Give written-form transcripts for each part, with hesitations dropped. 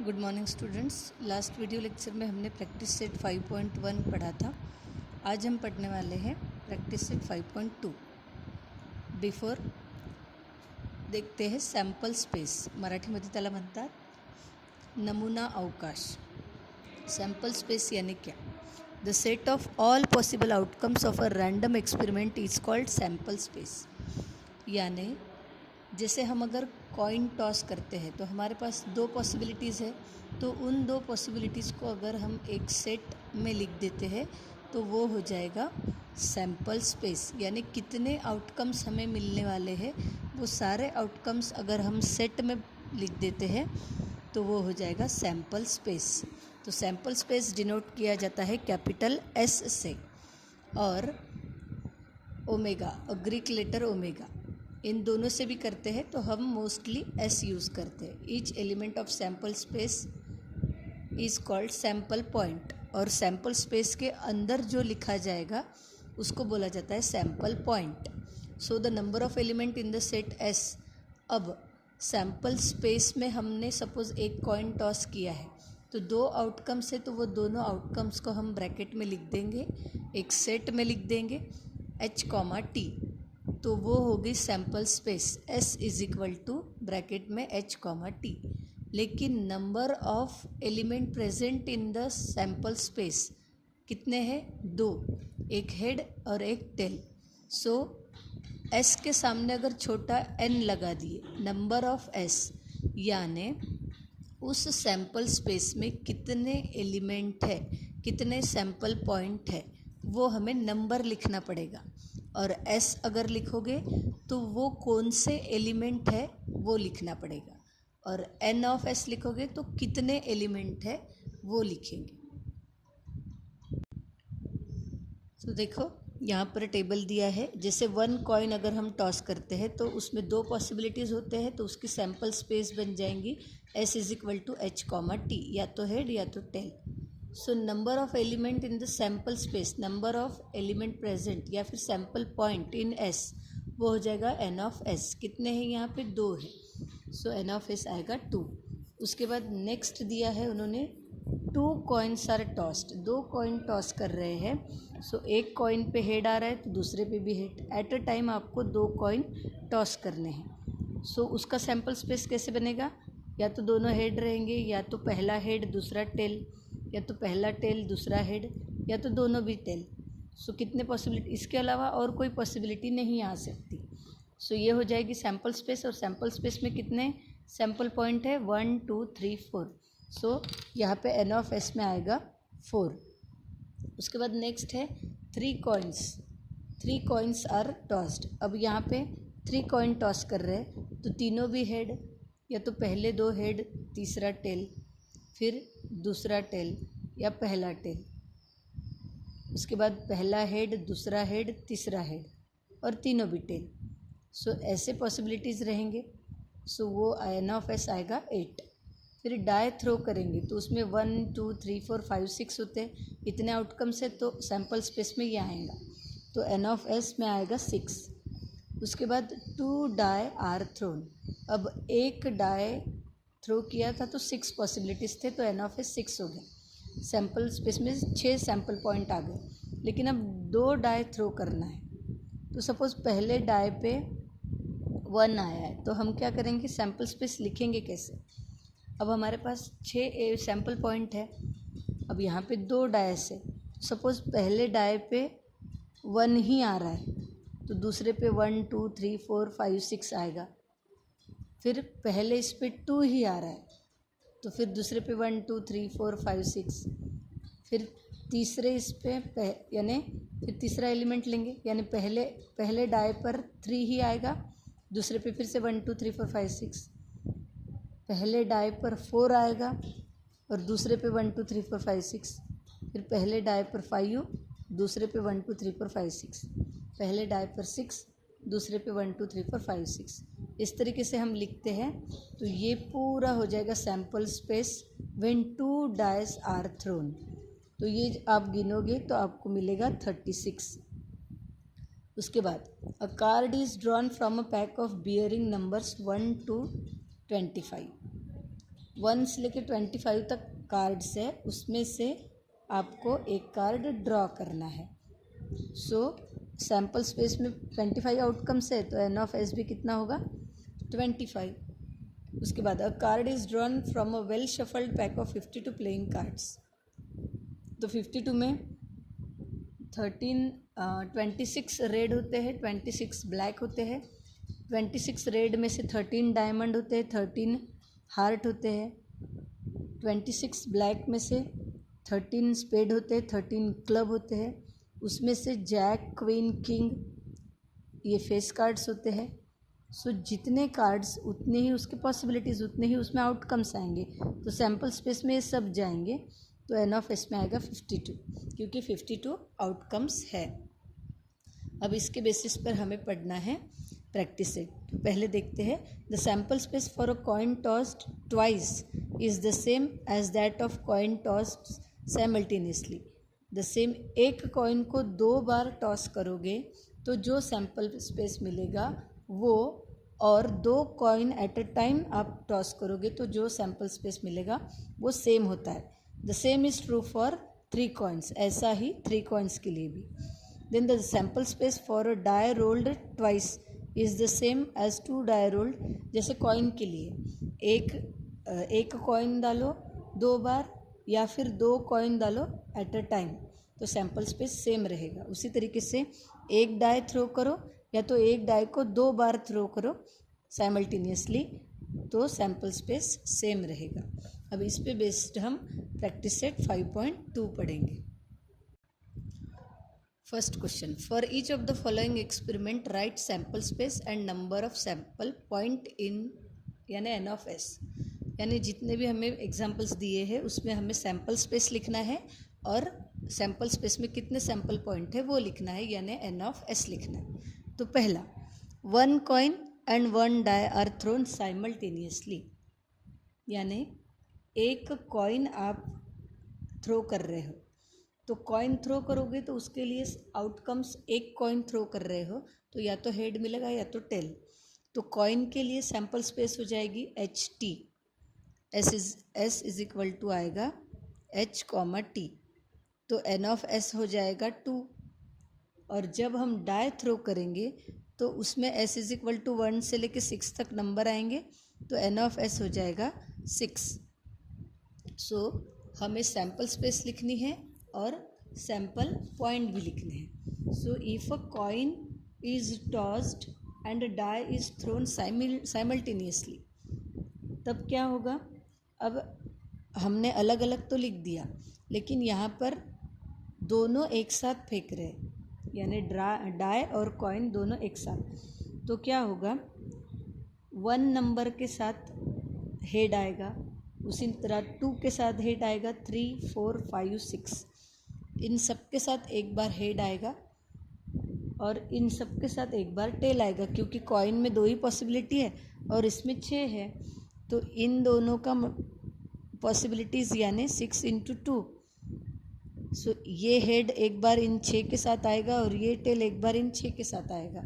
Good morning students. Last video lecture में हमने practice set 5.1 पढ़ा था। आज हम पढ़ने वाले हैं प्रैक्टिस सेट 5.2। बिफोर देखते हैं सॅम्पल स्पेस। मराठीमध्ये त्याला म्हणतात नमुना अवकाश। सॅम्पल स्पेस यानी क्या? The set of all possible outcomes of a random experiment is called sample space. यानी जैसे हम अगर कॉइन टॉस करते हैं तो हमारे पास दो पॉसिबिलिटीज़ है, तो उन दो पॉसिबिलिटीज़ को अगर हम एक सेट में लिख देते हैं तो वो हो जाएगा सैम्पल स्पेस। यानी कितने आउटकम्स हमें मिलने वाले हैं वो सारे आउटकम्स अगर हम सेट में लिख देते हैं तो वो हो जाएगा सैम्पल स्पेस। तो सैम्पल स्पेस डिनोट किया जाता है कैपिटल एस से और ओमेगा और ग्रीक लेटर ओमेगा, इन दोनों से भी करते हैं तो हम मोस्टली एस यूज़ करते हैं। Each element of sample space is called sample point, और सैम्पल स्पेस के अंदर जो लिखा जाएगा उसको बोला जाता है sample point. So the number of element in the set S. अब सैम्पल स्पेस में हमने सपोज़ एक कॉइन टॉस किया है तो दो आउटकम्स है, तो वो दोनों आउटकम्स को हम ब्रैकेट में लिख देंगे, एक सेट में लिख देंगे H, T, तो वो होगी sample space. S is equal to bracket में H, T। लेकिन number of element present in the sample space कितने हैं? दो, एक हेड और एक टेल। सो S के सामने अगर छोटा n लगा दिए, नंबर ऑफ S, यानी उस सैम्पल स्पेस में कितने एलिमेंट है, कितने सैम्पल पॉइंट है, वो हमें नंबर लिखना पड़ेगा। और S अगर लिखोगे तो वो कौन से एलिमेंट है वो लिखना पड़ेगा, और N ऑफ S लिखोगे तो कितने एलिमेंट है वो लिखेंगे। तो देखो यहाँ पर टेबल दिया है। जैसे वन कॉइन अगर हम टॉस करते हैं तो उसमें दो पॉसिबिलिटीज़ होते हैं, तो उसकी सैम्पल स्पेस बन जाएंगी S is equal to H, T, या तो हेड या तो tail. So number of element in the sample space, number of element present या फिर सैम्पल पॉइंट इन S, वो हो जाएगा N ऑफ S। कितने हैं यहाँ पे? दो है, सो N ऑफ S आएगा 2। उसके बाद नेक्स्ट दिया है उन्होंने 2 कॉइन्स आर टॉस्ड। दो कॉइन टॉस कर रहे हैं, सो एक कॉइन पे हेड आ रहा है तो दूसरे पे भी हेड। एट अ टाइम आपको दो कॉइन टॉस करने हैं। सो उसका सैम्पल स्पेस कैसे बनेगा? या तो दोनों हेड रहेंगे, या तो पहला हेड दूसरा टेल, या तो पहला टेल दूसरा हेड, या तो दोनों भी टेल। सो कितने पॉसिबिलिटी, इसके अलावा और कोई पॉसिबिलिटी नहीं आ सकती। सो ये हो जाएगी सैम्पल स्पेस। और सैम्पल स्पेस में कितने सैम्पल पॉइंट है? 1, 2, 3, 4। सो यहाँ पे N ऑफ S में आएगा 4। उसके बाद नेक्स्ट है 3 कॉइन्स। 3 coins are tossed. अब यहाँ पे 3 कॉइन टॉस कर रहे हैं तो तीनों भी हेड, या तो पहले दो हेड तीसरा टेल, फिर दूसरा टेल या पहला टेल, उसके बाद पहला हेड दूसरा हेड तीसरा हेड और तीनों भी टेल। सो ऐसे पॉसिबिलिटीज़ रहेंगे। सो वो N ऑफ S आएगा 8। फिर डाई थ्रो करेंगे तो उसमें 1, 2, 3, 4, 5, 6 होते हैं, इतने आउटकम्स है, तो सैम्पल स्पेस में ये आएगा, तो N ऑफ S में आएगा 6। उसके बाद 2 डाई आर थ्रोन। अब एक डाई थ्रो किया था तो 6 पॉसिबिलिटीज़ थे, तो N ऑफ S 6 हो गया। सैम्पल स्पेस में 6 सैम्पल पॉइंट आ गए। लेकिन अब 2 डाई थ्रो करना है, तो सपोज़ पहले डाई पे 1 आया है, तो हम क्या करेंगे? सैम्पल स्पेस लिखेंगे कैसे? अब हमारे पास 6 सैम्पल पॉइंट है। अब यहाँ पे 2 डायस है, सपोज़ पहले डाई पे 1 ही आ रहा है तो दूसरे पे 1, 2, 3, 4, 5, 6 आएगा। फिर पहले इस पे 2 ही आ रहा है तो फिर दूसरे पे 1, 2, 3, 4, 5, 6। फिर तीसरे इस पे यानी फिर तीसरा एलिमेंट लेंगे, यानी पहले डाई पर 3 ही आएगा, दूसरे पे फिर से 1, 2, 3, 4, 5, 6। पहले डाई पर 4 आएगा और दूसरे पे 1, 2, 3, 4, 5, 6। फिर पहले डाई पर 5, दूसरे पे 1, 2, 3, 4, 5, 6। पहले डाई पर 6, दूसरे पे 1, 2, 3, 4, 5, 6। इस तरीके से हम लिखते हैं तो ये पूरा हो जाएगा sample space when 2 dice are thrown. तो ये आप गिनोगे तो आपको मिलेगा 36। उसके बाद अ card is drawn from a pack of bearing numbers 1 to 25। 1 से लेके 25 तक कार्ड्स है, उसमें से आपको एक कार्ड ड्रॉ करना है। सो सैम्पल स्पेस में 25 आउटकम्स है, तो एन ऑफ एस भी कितना होगा 25। उसके बाद अ card is drawn from a well shuffled pack of 52 playing cards. तो 52 में 26 रेड होते हैं, 26 ब्लैक होते हैं। 26 रेड में से 13 डायमंड होते हैं, 13 हार्ट होते हैं। 26 ब्लैक में से 13 स्पेड होते हैं, 13 क्लब होते हैं। उसमें से जैक, क्वीन, किंग ये फेस कार्ड्स होते हैं। सो जितने कार्ड्स उतने ही उसके पॉसिबिलिटीज़, उतने ही उसमें आउटकम्स आएंगे। तो सैम्पल स्पेस में ये सब जाएंगे, तो एन ऑफ एस में आएगा 52, क्योंकि 52 आउटकम्स है। अब इसके बेसिस पर हमें पढ़ना है प्रैक्टिस सेट। तो पहले देखते हैं, the sample space for a coin tossed twice is the same as that of coin tossed simultaneously. The same, एक कॉइन को 2 बार टॉस करोगे तो जो सैम्पल स्पेस मिलेगा वो, और 2 कॉइन एट अ टाइम आप टॉस करोगे तो जो सैम्पल स्पेस मिलेगा वो सेम होता है। The same is true for 3 coins, ऐसा ही 3 कॉइन्स के लिए भी। Then the sample space for a die rolled twice is the same as 2 die rolled. जैसे कॉइन के लिए एक कॉइन डालो 2 बार, या फिर 2 कॉइन डालो एट अ टाइम, तो सैम्पल स्पेस सेम रहेगा। उसी तरीके से एक डाई थ्रो करो, या तो एक डाई को 2 बार थ्रो करो साइमल्टेनियसली, तो सैम्पल स्पेस सेम रहेगा। अब इस पे बेस्ड हम प्रैक्टिस सेट 5.2 पढ़ेंगे। First question, for each of the following experiment right sample space and number of sample point in, यानी एन ऑफ एस, यानी जितने भी हमें एग्जाम्पल्स दिए हैं उसमें हमें सैम्पल स्पेस लिखना है और सैम्पल स्पेस में कितने सैम्पल पॉइंट है वो लिखना है, यानी एन ऑफ एस लिखना है। तो पहला, 1 coin and 1 die are thrown simultaneously, यानी एक कॉइन आप थ्रो कर रहे हो। तो कॉइन थ्रो करोगे तो उसके लिए आउटकम्स, एक कॉइन थ्रो कर रहे हो तो या तो हेड मिलेगा या तो टेल। तो कॉइन के लिए सैम्पल स्पेस हो जाएगी H T, S is equal to आएगा एच कॉमा टी, तो एन ऑफ एस हो जाएगा 2। और जब हम डाई थ्रो करेंगे तो उसमें एस इज इक्वल टू 1 से लेके 6 तक नंबर आएंगे, तो एन ऑफ एस हो जाएगा 6। सो हमें सैम्पल स्पेस लिखनी है और सैम्पल पॉइंट भी लिखने हैं। So if a coin is tossed and a die is thrown simultaneously, तब क्या होगा। अब हमने अलग अलग तो लिख दिया, लेकिन यहाँ पर दोनों एक साथ फेंक रहे हैं, यानी डाई और कॉइन दोनों एक साथ। तो क्या होगा, 1 नंबर के साथ हेड आएगा, उसी तरह 2 के साथ हेड आएगा, 3, 4, 5, 6, इन सब के साथ एक बार हेड आएगा और इन सब के साथ एक बार टेल आएगा, क्योंकि कॉइन में 2 ही पॉसिबिलिटी है और इसमें 6 है, तो इन दोनों का पॉसिबिलिटीज़ यानी 6 इंटू 2। सो ये हेड एक बार इन 6 के साथ आएगा और ये टेल एक बार इन 6 के साथ आएगा।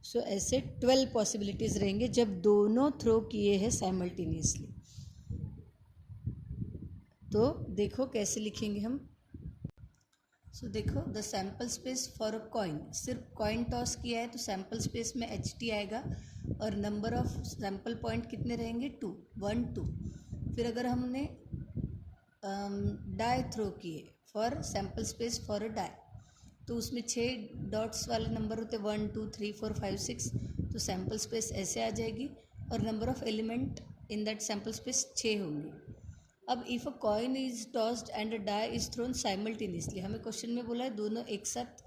सो ऐसे 12 पॉसिबिलिटीज़ रहेंगे जब दोनों थ्रो किए हैं साइमल्टेनियसली। तो देखो कैसे लिखेंगे हम। सो देखो, the sample space for a coin, सिर्फ कॉइन टॉस किया है तो सैम्पल स्पेस में एच टी आएगा और नंबर ऑफ सैम्पल पॉइंट कितने रहेंगे 2, 1, 2। फिर अगर हमने डाई थ्रो किए for sample space for a die, तो उसमें 6 डॉट्स वाले नंबर होते 1, 2, 3, 4, 5, 6, तो सैम्पल स्पेस ऐसे आ जाएगी और number of element in that sample space 6 होंगे। अब if a coin is tossed and a die is thrown simultaneously, हमें क्वेश्चन में बोला है दोनों एक साथ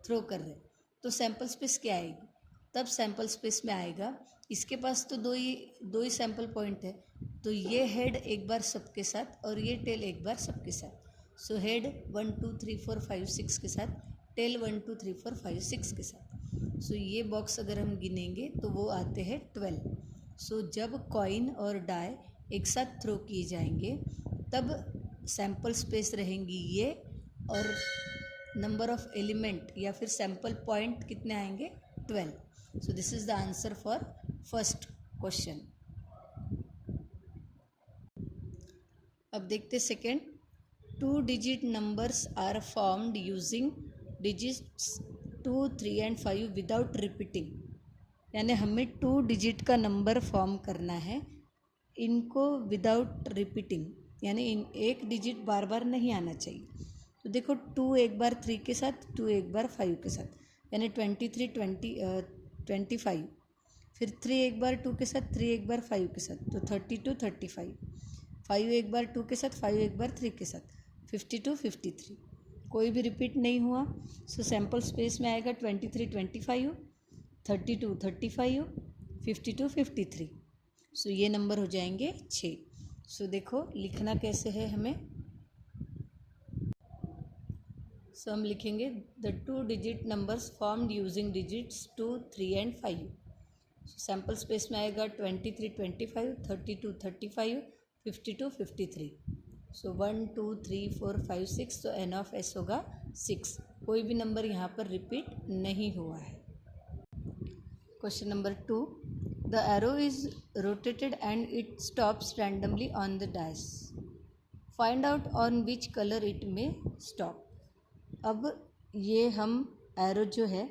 थ्रो कर रहे हैं, तो सैम्पल स्पेस क्या आएगी। तब सैम्पल स्पेस में आएगा, इसके पास तो दो ही सैम्पल पॉइंट है, तो ये हेड एक बार सबके साथ और ये टेल एक बार सबके साथ। सो हेड 1, 2, 3, 4, 5, 6 के साथ, टेल 1, 2, 3, 4, 5, 6 के साथ। सो ये बॉक्स अगर हम गिनेंगे तो वो आते हैं 12। सो जब कॉइन और डाई एक साथ थ्रो किए जाएंगे तब सैम्पल स्पेस रहेंगी ये, और नंबर ऑफ एलिमेंट या फिर सैम्पल पॉइंट कितने आएंगे 12। So this is the answer for first question. अब देखते second, 2 digit numbers are formed using digits 2, 3 and 5 without repeating. यानी हमें 2 डिजिट का नंबर फॉर्म करना है, इनको विदाउट रिपीटिंग, यानी इन एक डिजिट बार बार नहीं आना चाहिए। तो देखो 2 एक बार 3 के साथ, 2 एक बार 5 के साथ, यानी 23, 25। फिर 3 एक बार 2 के साथ, 3 एक बार 5 के साथ, तो 32, 35। 5 एक बार 2 के साथ, 5 एक बार 3 के साथ, 52, 53। कोई भी रिपीट नहीं हुआ। सो सैम्पल स्पेस में आएगा 23, 25, 32, 35, 52, 53। सो ये नंबर हो जाएंगे 6। सो देखो लिखना कैसे है हमें। सो हम लिखेंगे the 2 digit numbers formed using digits 2, 3 and 5। Sample space में आएगा 23, 25, 32, 35, 52, 53। सो 1, 2, 3, 4, 5, 6। तो एन ऑफ एस होगा 6। कोई भी नंबर यहाँ पर रिपीट नहीं हुआ है। Question number 2, the arrow is rotated and it stops randomly on the dash, find out on which colour it में स्टॉप। अब ये हम एरो जो है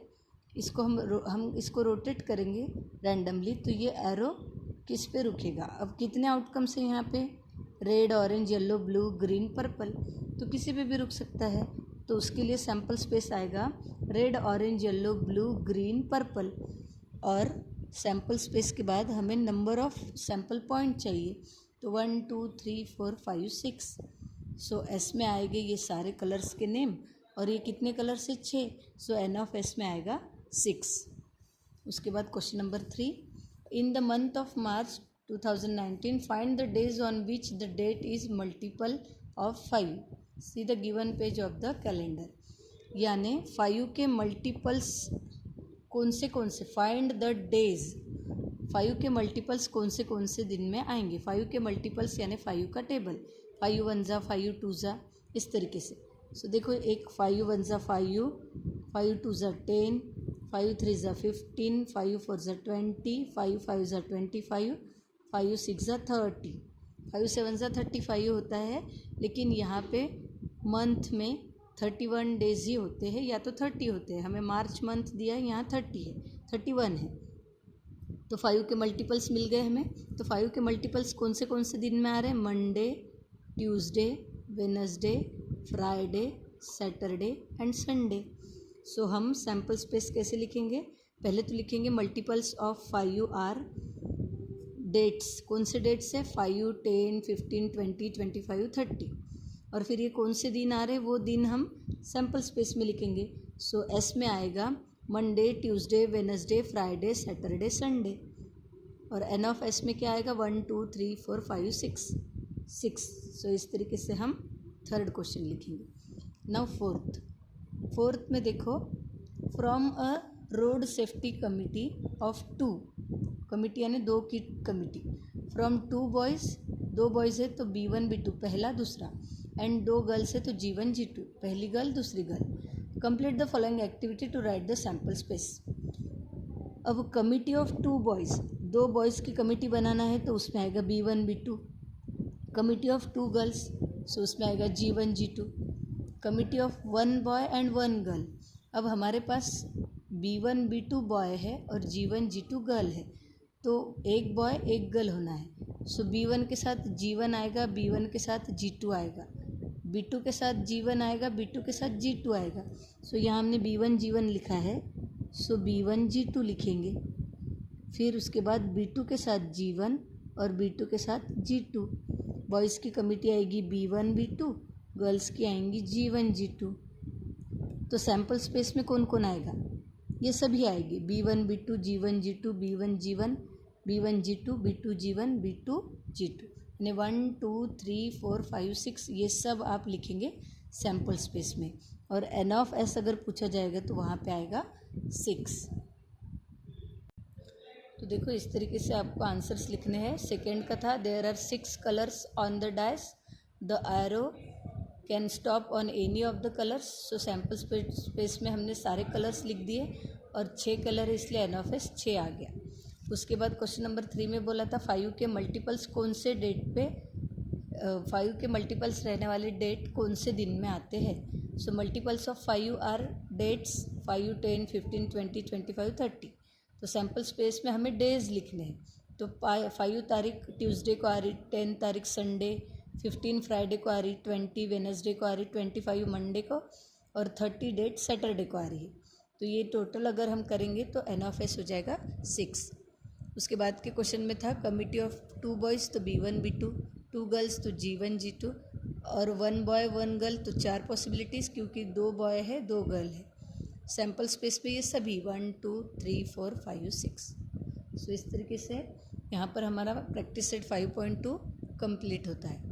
इसको हम इसको रोटेट करेंगे रैंडमली, तो ये एरो किस पे रुकेगा। अब कितने आउटकम्स हैं यहाँ पे, red, orange, yellow, blue, green, purple, तो किसी पे भी रुक सकता है। तो उसके लिए सैम्पल स्पेस आएगा red, orange, yellow, blue, green, purple, और सैम्पल स्पेस के बाद हमें नंबर ऑफ सैम्पल पॉइंट चाहिए। तो 1, 2, 3, 4, 5, 6। सो एस में आएंगे ये सारे कलर्स के नेम, और ये कितने कलर से 6। सो एन ऑफ एस में आएगा 6। उसके बाद question number 3, in the month of March 2019 find the days on which the date is multiple of 5, see the given page of the calendar. यानी 5 के मल्टीपल्स कौन से, फाइंड द डेज, 5 के multiples कौन से दिन में आएंगे। 5 के मल्टीपल्स यानी 5 का टेबल, 5 1 जा, 5 2 जा, इस तरीके से। सो देखो एक 5 1 जा 5, 5 2 जा 10, 5 3 जा 15, 5 4 जा 20, 5 5 जा 25, 5 6 जा 30, 5 7 जा 35 होता है। लेकिन यहाँ पे मंथ में 31 डेज ही होते हैं, या तो 30 होते हैं। हमें मार्च मंथ दिया है, यहाँ 30 है, 31 है। तो 5 के मल्टीपल्स मिल गए हमें। तो 5 के मल्टीपल्स कौन से दिन में आ रहे हैं, Monday, Tuesday, Wednesday, Friday, Saturday and Sunday. So हम सैम्पल स्पेस कैसे लिखेंगे, पहले तो लिखेंगे मल्टीपल्स ऑफ 5 आर डेट्स, कौन से डेट्स है, 5, 10, 15, 20, 25, 30। और फिर ये कौन से दिन आ रहे हैं वो दिन हम सैम्पल स्पेस में लिखेंगे। सो एस में आएगा Monday, Tuesday, Wednesday, Friday, Saturday, Sunday. और एन ऑफ एस में क्या आएगा, 1, 2, 3, 4, 5, 6। सो इस तरीके से हम थर्ड क्वेश्चन लिखेंगे। नाउ फोर्थ में देखो, from a road safety committee of 2, committee यानी 2 की कमिटी, फ्रॉम 2 बॉयज़, 2 बॉयज़ है तो B1 B2 पहला दूसरा, एंड 2 गर्ल्स है तो G1 G2 पहली गर्ल दूसरी girl. Complete the following activity to write the sample space. अब कमिटी ऑफ 2 बॉयज़, 2 बॉयज़ की कमिटी बनाना है तो उसमें आएगा B1 B2। Committee of 2 girls, सो उसमें आएगा G1 G2। Committee of 1 boy and 1 girl, अब हमारे पास B1 B2 बॉय है और G1 G2 गर्ल है, तो एक बॉय एक गर्ल होना है। सो B1 के साथ G1 आएगा, B1 के साथ G2 आएगा, B2 के साथ G1 आएगा, B2 के साथ G2 आएगा। सो यहाँ हमने B1 G1 लिखा है, सो B1 G2 लिखेंगे। फिर उसके बाद B2 के साथ G1 और B2 के साथ G2। बॉयज़ की कमिटी आएगी B1 B2, गर्ल्स की आएंगी G1 G2। तो सैम्पल स्पेस में कौन कौन आएगा, ये सभी आएगी, B1 B2, G1 G2, B1 G1, B1 G2, B2 G1, B2 G2, यानी 1 2 3 4 5 6 ये सब आप लिखेंगे सैम्पल स्पेस में। और एन ऑफ एस अगर पूछा जाएगा तो वहाँ पे आएगा 6। तो देखो इस तरीके से आपको आंसर्स लिखने हैं। सेकेंड का था there are 6 colours on the dash, the arrow can stop on any of the colours. So sample space में हमने सारे कलर्स लिख दिए और 6 कलर है इसलिए एन ऑफ एस 6 आ गया। उसके बाद क्वेश्चन नंबर 3 में बोला था 5 के मल्टीपल्स कौन से डेट पे 5 के मल्टीपल्स रहने वाले डेट कौन से दिन में आते हैं। सो मल्टीपल्स ऑफ 5 आर डेट्स 5, 10, 15, 20, 25, 30। तो सैम्पल स्पेस में हमें डेज लिखने हैं। तो 5 तारीख ट्यूसडे को आ रही, 10 तारीख संडे, 15 फ्राइडे को आ रही, 20 वेनसडे को आ रही, 25 मंडे को, और 30 डेट सैटरडे को आ रही है। तो ये टोटल अगर हम करेंगे तो एन ऑफ एस हो जाएगा 6। उसके बाद के क्वेश्चन में था कमिटी ऑफ 2 बॉयज़ तो B1 B2, 2 गर्ल्स तो G1 G2, और 1 बॉय 1 गर्ल तो 4 पॉसिबिलिटीज़, क्योंकि 2 बॉय है 2 गर्ल है। सैम्पल स्पेस पे ये सभी 1 2 3 4 5 6। सो इस तरीके से यहाँ पर हमारा प्रैक्टिस सेट 5.2 कंप्लीट होता है।